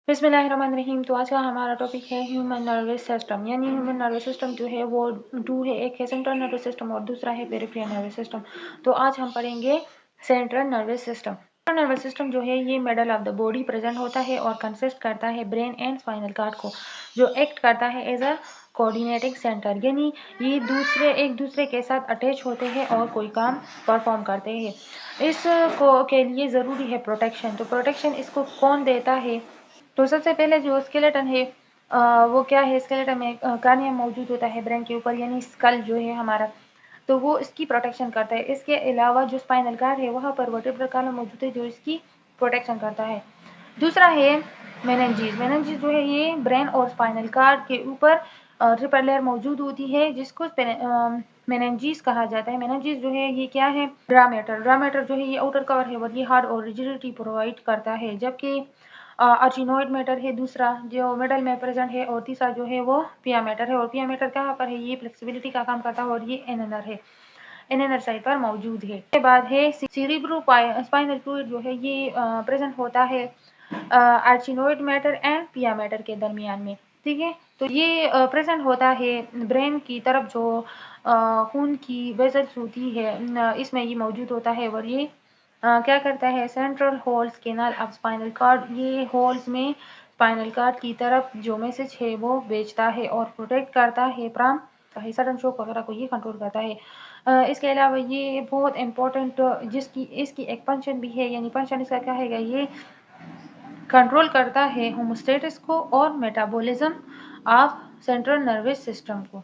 बिस्मिल्लाहिर्रहमानिर्रहीम। तो आज का हमारा टॉपिक है ह्यूमन नर्वस सिस्टम। यानी ह्यूमन नर्वस सिस्टम जो है वो टू है, एक है सेंट्रल नर्वस सिस्टम और दूसरा है पेरिफेरल नर्वस सिस्टम। तो आज हम पढ़ेंगे central nervous system. Central nervous system जो है ये middle of the body present होता है और कंसिस्ट करता है ब्रेन एंड स्पाइनल कार्ड को, जो एक्ट करता है एज अ कोऑर्डिनेटिंग सेंटर। यानी ये एक दूसरे के साथ अटैच होते हैं और कोई काम परफॉर्म करते हैं। इसको के लिए ज़रूरी है प्रोटेक्शन। तो प्रोटेक्शन इसको कौन देता है? तो सबसे पहले जो स्केलेटन है वो क्या है? स्केलेटन में क्रैनियम मौजूद होता है ब्रेन के ऊपर, यानी स्कल जो है हमारा, तो वो इसकी प्रोटेक्शन करता है। इसके अलावा जो स्पाइनल कार्ड है वहाँ पर वर्टेब्रल कॉलम मौजूद है जो इसकी प्रोटेक्शन करता है। दूसरा है मेनिंजेस। मेनिंजेस जो है ये ब्रेन और स्पाइनल कार्ड के ऊपर ट्रिपल लेयर मौजूद होती है जिसको मेनिंजेस कहा जाता है। मेनिंजेस जो है ये क्या है? ड्रामेटर जो है ये आउटर कवर है और ये हार्ड और रिजिडिटी प्रोवाइड करता है, जबकि अर्चिनोइड मैटर है दूसरा जो मिडल में प्रेजेंट है, और तीसरा जो है वो पिया मैटर है। और पिया मैटर कहाँ पर है? ये फ्लेक्सिबिलिटी का काम करता है और ये एनेनर है, एनेनर साइड पर मौजूद है। इसके बाद है सेरिब्रो स्पाइनल फ्लूइड जो है ये प्रेजेंट होता है अर्चिनोइड मैटर एंड पिया मैटर के दरमियान में। ठीक है, तो ये प्रेजेंट होता है ब्रेन की तरफ जो खून की वेसल्स होती है इसमें ये मौजूद होता है। और ये क्या करता है? Central holes canal of spinal cord, ये होल्स में स्पाइनल कार्ड की तरफ जो मैसेज है वो भेजता है और प्रोटेक्ट करता है फ्रॉम सडन शॉक वगैरह को, ये कंट्रोल करता है। इसके अलावा ये बहुत इंपॉर्टेंट जिसकी इसकी एक फंक्शन भी है, यानी फंक्शन इसका क्या है? ये कंट्रोल करता है होमोस्टेसिस को और metabolism of central nervous system को।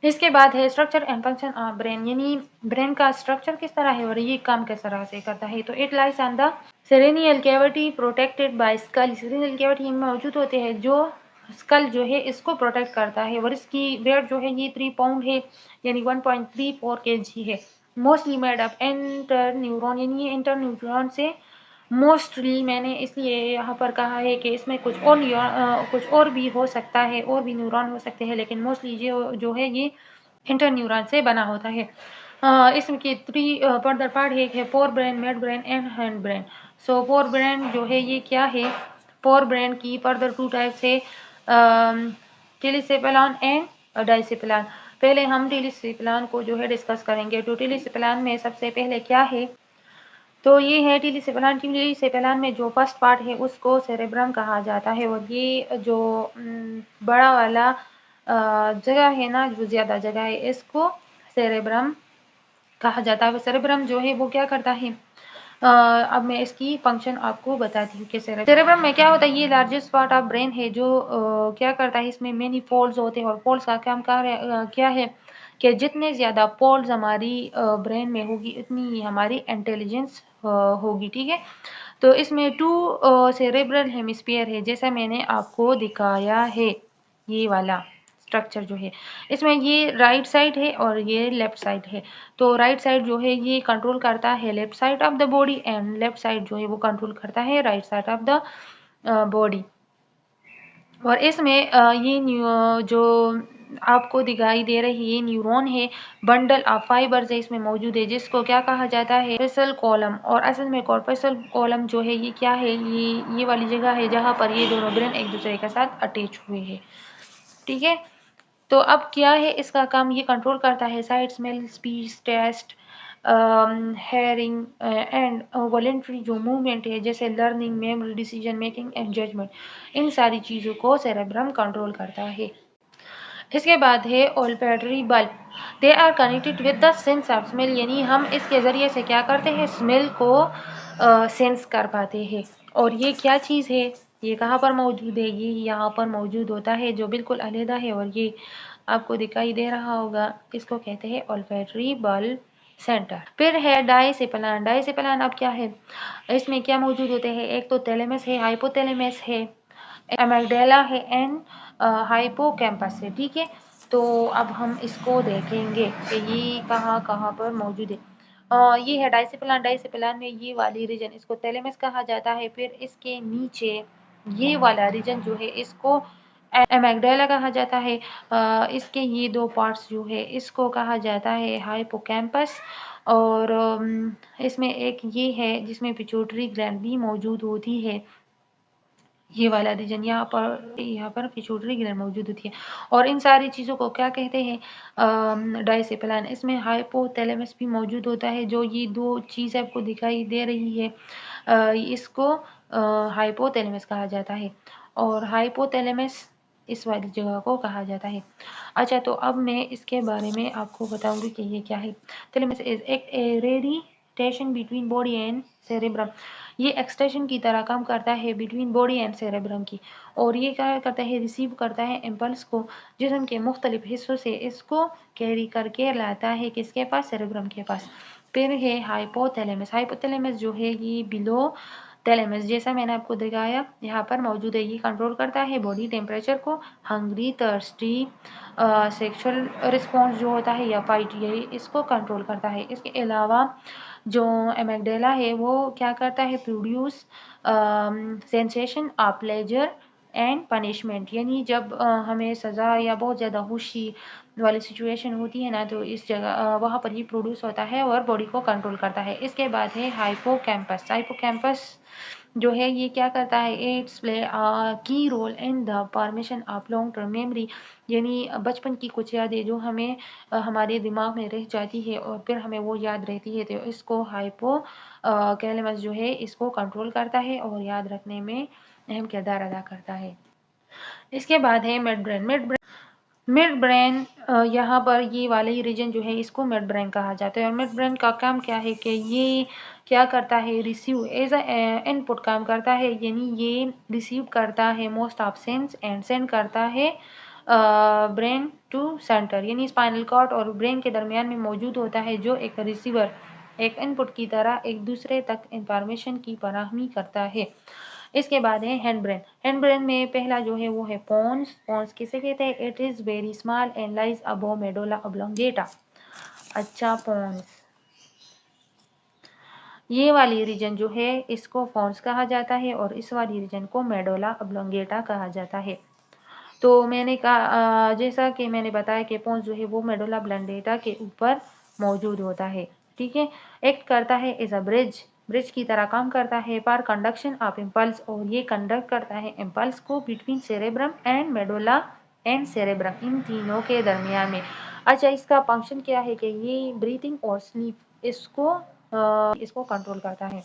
इसके बाद है structure and function of brain, यानी ब्रेन का स्ट्रक्चर किस तरह है और ये काम किस तरह से करता है। तो it lies on the cranial cavity protected by skull. Cranial cavity में मौजूद होते हैं जो स्कल जो है इसको प्रोटेक्ट करता है, और इसकी वेट जो है ये 3 पाउंड है, यानी 1.34 kg है। Mostly made up inter neuron, यानी ये इंटर न्यूरॉन से मोस्टली मैंने इसलिए यहाँ पर कहा है कि इसमें कुछ और भी हो सकता है, और भी न्यूरॉन हो सकते हैं, लेकिन मोस्टली जो है ये इंटर न्यूरॉन से बना होता है। इसमें के 3 फर्दर पार्ट है, एक है fore brain, mid brain and hind brain. So fore brain जो है ये क्या है? फोर ब्रेन की फर्दर 2 टाइप्स है, टेलीसेफेलॉन एंड डाइसेफेलॉन। पहले हम टेलीसेफेलॉन को जो है डिस्कस करेंगे। तो टेलीसेफेलॉन में सबसे पहले क्या है? तो ये है टेलीसेफेलॉन। टेलीसेफेलॉन में जो फर्स्ट पार्ट है उसको सेरेब्रम कहा जाता है, और ये जो बड़ा वाला जगह है ना, जो ज़्यादा जगह है, इसको सेरेब्रम कहा जाता है। सेरेब्रम जो है वो क्या करता है? अब मैं इसकी फंक्शन आपको बताती हूँ कि सेरेब्रम में क्या होता है। ये लार्जेस्ट पार्ट ऑफ ब्रेन है जो क्या करता है? इसमें मेनी फोल्ड्स होते हैं, और फोल्ड्स का काम क्या है कि जितने ज़्यादा फोल्ड्स हमारी ब्रेन में होगी उतनी ही हमारी इंटेलिजेंस होगी। ठीक है, तो इसमें 2 सेरेब्रल हेमिस्फीयर है जैसा मैंने आपको दिखाया है। ये वाला स्ट्रक्चर जो है इसमें ये राइट साइड है और ये लेफ्ट साइड है। तो राइट साइड जो है ये कंट्रोल करता है left side of the body, and left side जो है वो कंट्रोल करता है right side of the body. और इसमें जो आपको दिखाई दे रही है न्यूरॉन है, बंडल ऑफ फाइबर्स है इसमें मौजूद है, जिसको क्या कहा जाता है? Corpuscular column. और असल में कॉर्पस्कुलर कॉलम जो है ये क्या है? ये वाली जगह है जहाँ पर ये दोनों ब्रेन एक दूसरे के साथ अटैच हुए हैं। ठीक है, तो अब क्या है इसका काम? ये कंट्रोल करता है sight, smell, speech, taste, hearing and voluntary जो मूवमेंट है, जैसे learning, memory, decision making and judgement. इन सारी चीज़ों को सेरेब्रम कंट्रोल करता है। इसके बाद है olfactory bulb. They are connected with the sense of smell, यानी हम इसके ज़रिए से क्या करते हैं? स्मेल को सेंस कर पाते हैं। और ये क्या चीज़ है? ये कहाँ पर मौजूद है? ये यहाँ पर मौजूद होता है, जो बिल्कुल अलहदा है, और ये आपको दिखाई दे रहा होगा। इसको कहते हैं ओल्फैक्टरी बल्ब सेंटर। फिर है डायसेप्लान। डायसेप्लान अब क्या है? इसमें क्या मौजूद होते हैं? एक तो थैलेमस है, हाइपोथैलेमस है, एमिगडाला है एंड हाइपोकैम्पस है। ठीक है, तो अब हम इसको देखेंगे कि ये कहाँ कहाँ पर मौजूद है। ये है डायसेप्लान। डायसेप्लान में ये वाली रीजन इसको थैलेमस कहा जाता है। फिर इसके नीचे ये वाला रीजन जो है इसको एमिगडाला कहा जाता है। इसके ये 2 पार्ट्स जो है इसको कहा जाता है हाइपोकैम्पस। और इसमें एक ये है जिसमें पिट्यूटरी ग्लैंड भी मौजूद होती है, ये वाला रीजन यहाँ पर पिट्यूटरी ग्लैंड मौजूद होती है। और इन सारी चीज़ों को क्या कहते हैं, डायसिप्लान। इसमें हाइपोथैलेमस भी मौजूद होता है। जो ये दो चीज़ आपको दिखाई दे रही है, इसको हाइपोथैलेमस कहा जाता है और हाइपोथैलेमस इस वाली जगह को कहा जाता है। अच्छा, तो अब मैं इसके बारे में आपको बताऊंगी कि ये क्या है। थैलेमस इज एक radiation between body and cerebrum. ये एक्सटेंशन की तरह काम करता है बिटवीन बॉडी एंड सेरेब्रम की। और ये क्या करता है, रिसीव करता है इम्पल्स को जिस्म के मुख्तलिफ हिस्सों से, इसको कैरी करके लाता है किसके पास, सेरेब्रम के पास। फिर है हाइपोथैलेमस। हाइपोथैलेमस जो है ये बिलो थैलेमस जैसा मैंने आपको दिखाया यहाँ पर मौजूद है। ये कंट्रोल करता है बॉडी टेम्परेचर को, हंग्री, थर्स्टी, सेक्सुअल रिस्पॉन्स जो होता है या फाइट, ये इसको कंट्रोल करता है। इसके अलावा जो एमेगडेला है वो क्या करता है, produce sensation of pleasure and punishment. यानी जब हमें सज़ा या बहुत ज़्यादा खुशी वाली सिचुएशन होती है ना, तो इस जगह वहाँ पर ही प्रोड्यूस होता है और बॉडी को कंट्रोल करता है। इसके बाद है हाइपोकैम्पस। हाइपोकैम्पस जो है ये क्या करता है, it's play key role in the formation of long term memory. यानी बचपन की कुछ यादें जो हमें हमारे दिमाग में रह जाती है और फिर हमें वो याद रहती है, तो इसको हाइपो कैलेमस जो है इसको कंट्रोल करता है और याद रखने में अहम किरदार अदा करता है। इसके बाद है मिड ब्रेन। मिड ब्रेन यहाँ पर ये वाले ही रीजन जो है इसको मिड ब्रेन कहा जाता है। और मिड ब्रेन का काम क्या है कि ये क्या करता है, रिसीव एज इनपुट काम करता है। यानी ये रिसीव करता है most of sense and send करता है ब्रेन टू सेंटर। यानी स्पाइनल कॉर्ड और ब्रेन के दरमियान में मौजूद होता है, जो एक रिसीवर एक इनपुट की तरह एक दूसरे तक इंफॉर्मेशन की फराहमी करता है। इसके बाद है हैंड ब्रेन। हैंड ब्रेन में पहला जो है वो है पोन्स। पोन्स किसे कहते हैं, it is very small and lies above medulla oblongata. अच्छा, पोन्स ये वाली रीजन जो है इसको पोन्स कहा जाता है और इस वाली रीजन को मेडुला ऑब्लोंगेटा कहा जाता है। तो मैंने कहा जैसा कि मैंने बताया कि पोन्स जो है वो मेडुला ऑब्लोंगेटा के ऊपर मौजूद होता है। ठीक है, एक्ट करता है एज अ ब्रिज की तरह काम करता है फॉर कंडक्शन ऑफ इम्पल्स। और ये कंडक्ट करता है इम्पल्स को between cerebrum and medulla and cerebrum, इन तीनों के दरमियान में। अच्छा, इसका फंक्शन क्या है कि ये ब्रीथिंग और स्लीप इसको कंट्रोल करता है।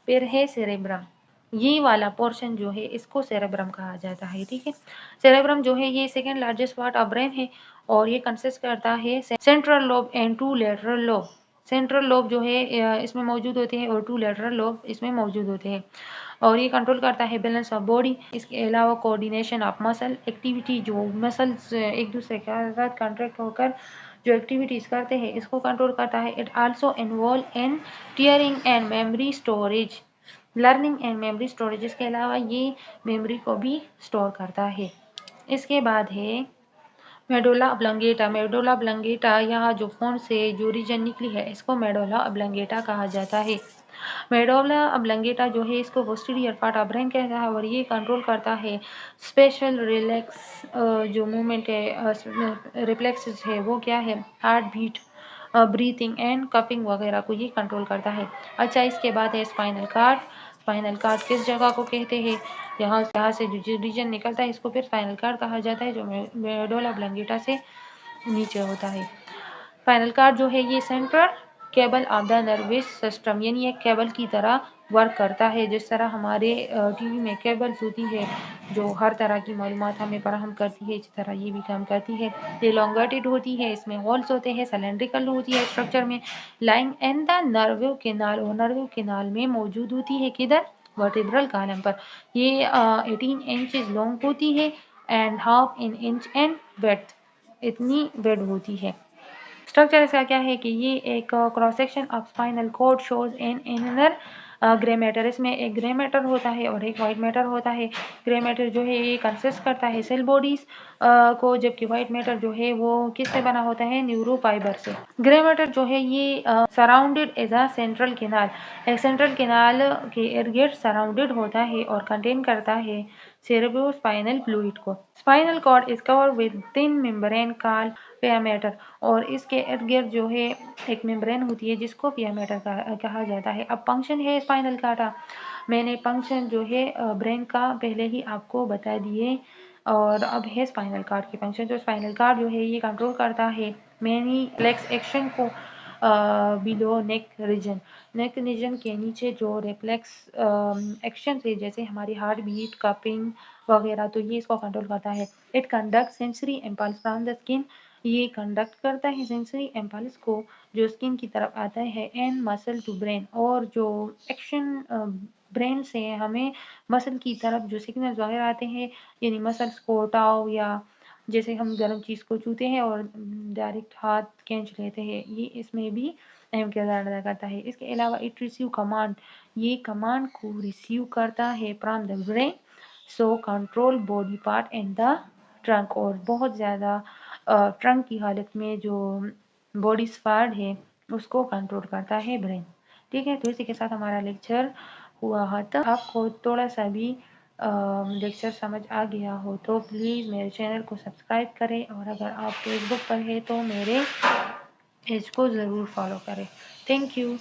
फिर है सेरेब्रम। ये वाला पोर्शन जो है इसको सेरेब्रम कहा जाता है। ठीक है, सेरेब्रम जो है ये second largest part of brain है और ये कंसिस्ट करता है central lobe and two lateral lobe. Central lobe जो है इसमें मौजूद होते हैं और टू लेटरल लोब इसमें मौजूद होते हैं। और ये कंट्रोल करता है बैलेंस ऑफ बॉडी। इसके अलावा कोऑर्डिनेशन ऑफ मसल एक्टिविटी, जो मसल्स एक दूसरे के साथ कॉन्ट्रैक्ट होकर जो एक्टिविटीज करते हैं इसको कंट्रोल करता है। It also involve in tearing and memory storage, learning and memory storage. इसके अलावा ये मेमोरी को भी स्टोर करता है। इसके बाद है मेडुला ऑब्लोंगेटा। मेडुला ऑब्लोंगेटा यहाँ जो फोन से जो रीजन निकली है इसको मेडुला ऑब्लोंगेटा कहा जाता है। मेडुला ऑब्लोंगेटा जो है इसको पोस्टीरियर पार्ट ऑफ ब्रेन कहता है और ये कंट्रोल करता है स्पेशल रिलैक्स जो मूवमेंट है, रिफ्लेक्सेस है वो क्या है, heart beat, breathing and coughing वगैरह को ये कंट्रोल करता है। अच्छा, इसके बाद है स्पाइनल कार्ड। स्पाइनल कार्ड किस जगह को कहते हैं, यहाँ से जो रीजन निकलता है इसको फिर स्पाइनल कार्ड कहा जाता है, जो मेडुला ऑब्लोंगेटा से नीचे होता है। स्पाइनल कार्ड जो है ये central cable of the nervous system, यानी एक केबल की तरह वर्क करता है। जिस तरह हमारे टीवी में केबल्स होती है जो हर तरह की मालूमात हमें फराहम करती है, इसी तरह ये भी काम करती है। ये लॉन्गेटेड होती है, इसमें होल्स होते हैं, सिलेंड्रिकल होती है स्ट्रक्चर में, lying in the nerve canal, और नर्व केनाल में मौजूद होती है किधर, वर्टिब्रल कॉलम पर। ये 18 इंचेस लॉन्ग होती है and half in inch and width, इतनी वेड होती है। स्ट्रक्चर इसका क्या है कि ये एक cross section of spinal cord shows in inner grey matter. इसमें एक ग्रे मैटर होता है और एक वाइट मैटर होता है। ग्रे मैटर जो है ये कंसिस्ट करता है सेल बॉडीज को, जबकि वाइट मैटर जो है वो किससे बना होता है, न्यूरो फाइबर से। ग्रे मैटर जो है ये surrounded as a central canal, एक सेंट्रल केनाल के इर्द गिर्द सराउंडेड होता है और कंटेन करता है सेरेब्रोस्पाइनल फ्लूइड को। Spinal cord is covered with thin membrane called pia mater, और इसके इर्द गिर्द जो है एक मेम्ब्रेन होती है जिसको पिया मैटर कहा जाता है। अब फंक्शन है स्पाइनल कार्ड मैंने फंक्शन जो है ब्रेन का पहले ही आपको बता दिए। और अब है स्पाइनल कार्ड के फंक्शन। तो स्पाइनल कार्ड जो है ये कंट्रोल करता है मैनी रिफ्लेक्स एक्शन को बिलो नेक रीजन के नीचे जो रिफ्लेक्स एक्शन है, जैसे हमारी हार्ट बीट, कपिंग वगैरह, तो ये इसको कंट्रोल करता है। It conduct sensory impulse from the skin, ये कंडक्ट करता है सेंसरी इम्पल्स को जो स्किन की तरफ आता है, एंड मसल टू ब्रेन, और जो एक्शन ब्रेन से हमें मसल की तरफ जो सिग्नल्स वगैरह आते हैं, यानी मसल्स को टाव, या जैसे हम गर्म चीज़ को छूते हैं और डायरेक्ट हाथ खींच लेते हैं, ये इसमें भी अहम किरदार अदा करता है। इसके अलावा इट रिसीव कमांड, ये कमांड को रिसीव करता है from the brain, so control body part and the trunk, और बहुत ज़्यादा ट्रंक की हालत में जो बॉडी पार्ट है उसको कंट्रोल करता है ब्रेन। ठीक है, तो इसी के साथ हमारा लेक्चर हुआ है। तो आपको थोड़ा सा भी लेक्चर समझ आ गया हो तो प्लीज़ मेरे चैनल को सब्सक्राइब करें, और अगर आप फेसबुक पर हैं तो मेरे पेज को ज़रूर फॉलो करें। Thank you.